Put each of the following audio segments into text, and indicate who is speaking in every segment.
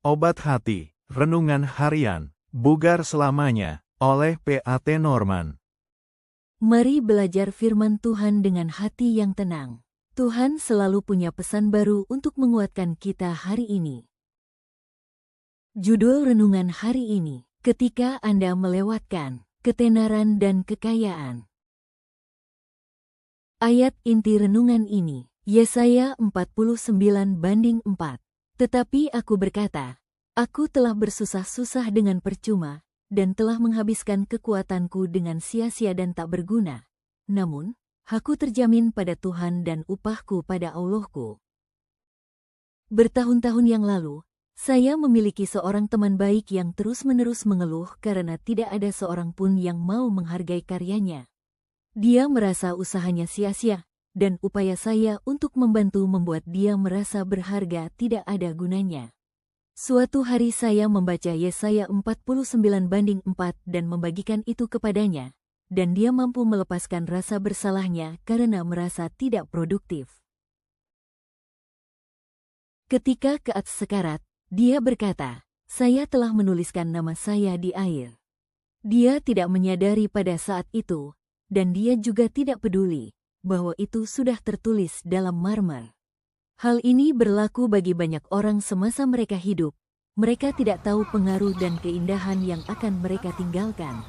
Speaker 1: Obat Hati, Renungan Harian, Bugar Selamanya, oleh P.A.T. Norman.
Speaker 2: Mari belajar firman Tuhan dengan hati yang tenang. Tuhan selalu punya pesan baru untuk menguatkan kita hari ini. Judul renungan hari ini, ketika Anda melewatkan ketenaran dan kekayaan. Ayat inti renungan ini, Yesaya 49:4. Tetapi aku berkata, aku telah bersusah-susah dengan percuma, dan telah menghabiskan kekuatanku dengan sia-sia dan tak berguna. Namun, hakku terjamin pada Tuhan dan upahku pada Allahku. Bertahun-tahun yang lalu, saya memiliki seorang teman baik yang terus-menerus mengeluh karena tidak ada seorang pun yang mau menghargai karyanya. Dia merasa usahanya sia-sia, dan upaya saya untuk membantu membuat dia merasa berharga tidak ada gunanya. Suatu hari saya membaca Yesaya 49:4 dan membagikan itu kepadanya, dan dia mampu melepaskan rasa bersalahnya karena merasa tidak produktif. Ketika keat sekarat, dia berkata, saya telah menuliskan nama saya di air. Dia tidak menyadari pada saat itu, dan dia juga tidak peduli bahwa itu sudah tertulis dalam marmer. Hal ini berlaku bagi banyak orang semasa mereka hidup. Mereka tidak tahu pengaruh dan keindahan yang akan mereka tinggalkan.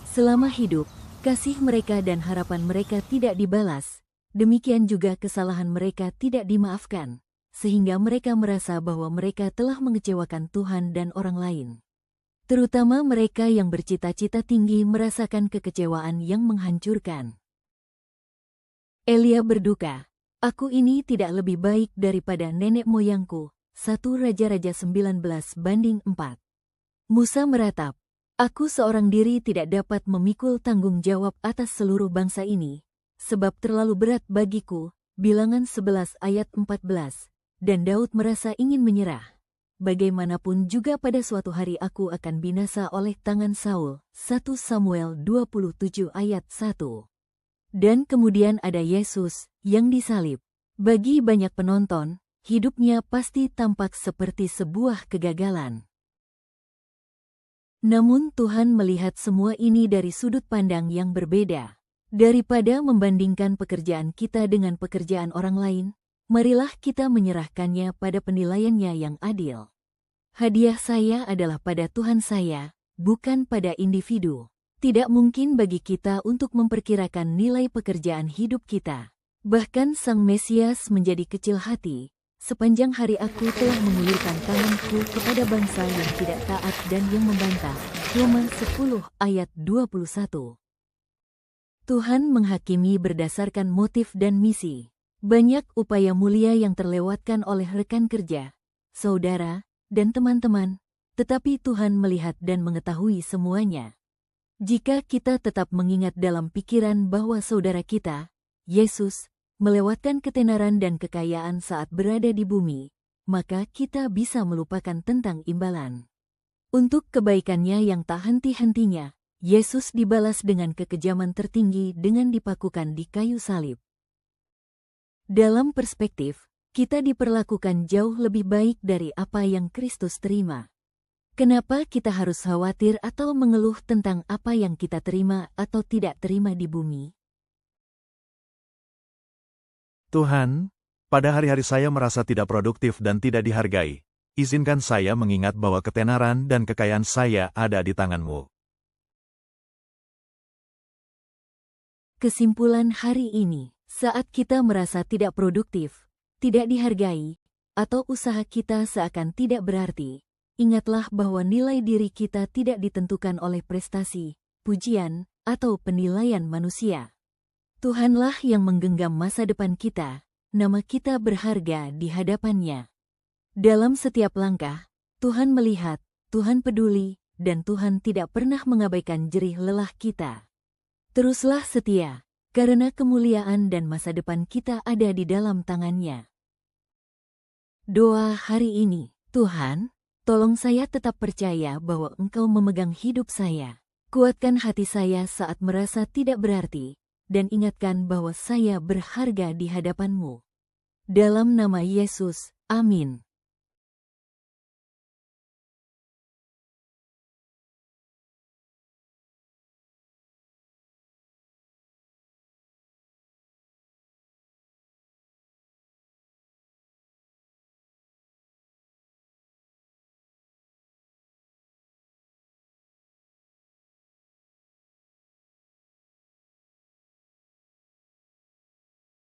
Speaker 2: Selama hidup, kasih mereka dan harapan mereka tidak dibalas. Demikian juga kesalahan mereka tidak dimaafkan, sehingga mereka merasa bahwa mereka telah mengecewakan Tuhan dan orang lain. Terutama mereka yang bercita-cita tinggi merasakan kekecewaan yang menghancurkan. Elia berduka, aku ini tidak lebih baik daripada nenek moyangku. 1 Raja-Raja 19:4. Musa meratap, aku seorang diri tidak dapat memikul tanggung jawab atas seluruh bangsa ini, sebab terlalu berat bagiku. Bilangan 11 ayat 14. Dan Daud merasa ingin menyerah. Bagaimanapun juga pada suatu hari aku akan binasa oleh tangan Saul. 1 Samuel 27 ayat 1. Dan kemudian ada Yesus yang disalib. Bagi banyak penonton, hidupnya pasti tampak seperti sebuah kegagalan. Namun Tuhan melihat semua ini dari sudut pandang yang berbeda. Daripada membandingkan pekerjaan kita dengan pekerjaan orang lain, marilah kita menyerahkannya pada penilaiannya yang adil. Hadiah saya adalah pada Tuhan saya, bukan pada individu. Tidak mungkin bagi kita untuk memperkirakan nilai pekerjaan hidup kita. Bahkan Sang Mesias menjadi kecil hati. Sepanjang hari aku telah mengulurkan tanganku kepada bangsa yang tidak taat dan yang membantah. Roma 10 ayat 21. Tuhan menghakimi berdasarkan motif dan misi. Banyak upaya mulia yang terlewatkan oleh rekan kerja, saudara, dan teman-teman, tetapi Tuhan melihat dan mengetahui semuanya. Jika kita tetap mengingat dalam pikiran bahwa saudara kita, Yesus, melewatkan ketenaran dan kekayaan saat berada di bumi, maka kita bisa melupakan tentang imbalan. Untuk kebaikannya yang tak henti-hentinya, Yesus dibalas dengan kekejaman tertinggi dengan dipakukan di kayu salib. Dalam perspektif, kita diperlakukan jauh lebih baik dari apa yang Kristus terima. Kenapa kita harus khawatir atau mengeluh tentang apa yang kita terima atau tidak terima di bumi?
Speaker 1: Tuhan, pada hari-hari saya merasa tidak produktif dan tidak dihargai. Izinkan saya mengingat bahwa ketenaran dan kekayaan saya ada di tangan-Mu.
Speaker 2: Kesimpulan hari ini, saat kita merasa tidak produktif, tidak dihargai, atau usaha kita seakan tidak berarti, ingatlah bahwa nilai diri kita tidak ditentukan oleh prestasi, pujian, atau penilaian manusia. Tuhanlah yang menggenggam masa depan kita, nama kita berharga di hadapan-Nya. Dalam setiap langkah, Tuhan melihat, Tuhan peduli, dan Tuhan tidak pernah mengabaikan jerih lelah kita. Teruslah setia, karena kemuliaan dan masa depan kita ada di dalam tangan-Nya. Doa hari ini, Tuhan, tolong saya tetap percaya bahwa Engkau memegang hidup saya. Kuatkan hati saya saat merasa tidak berarti, dan ingatkan bahwa saya berharga di hadapan-Mu. Dalam nama Yesus, amin.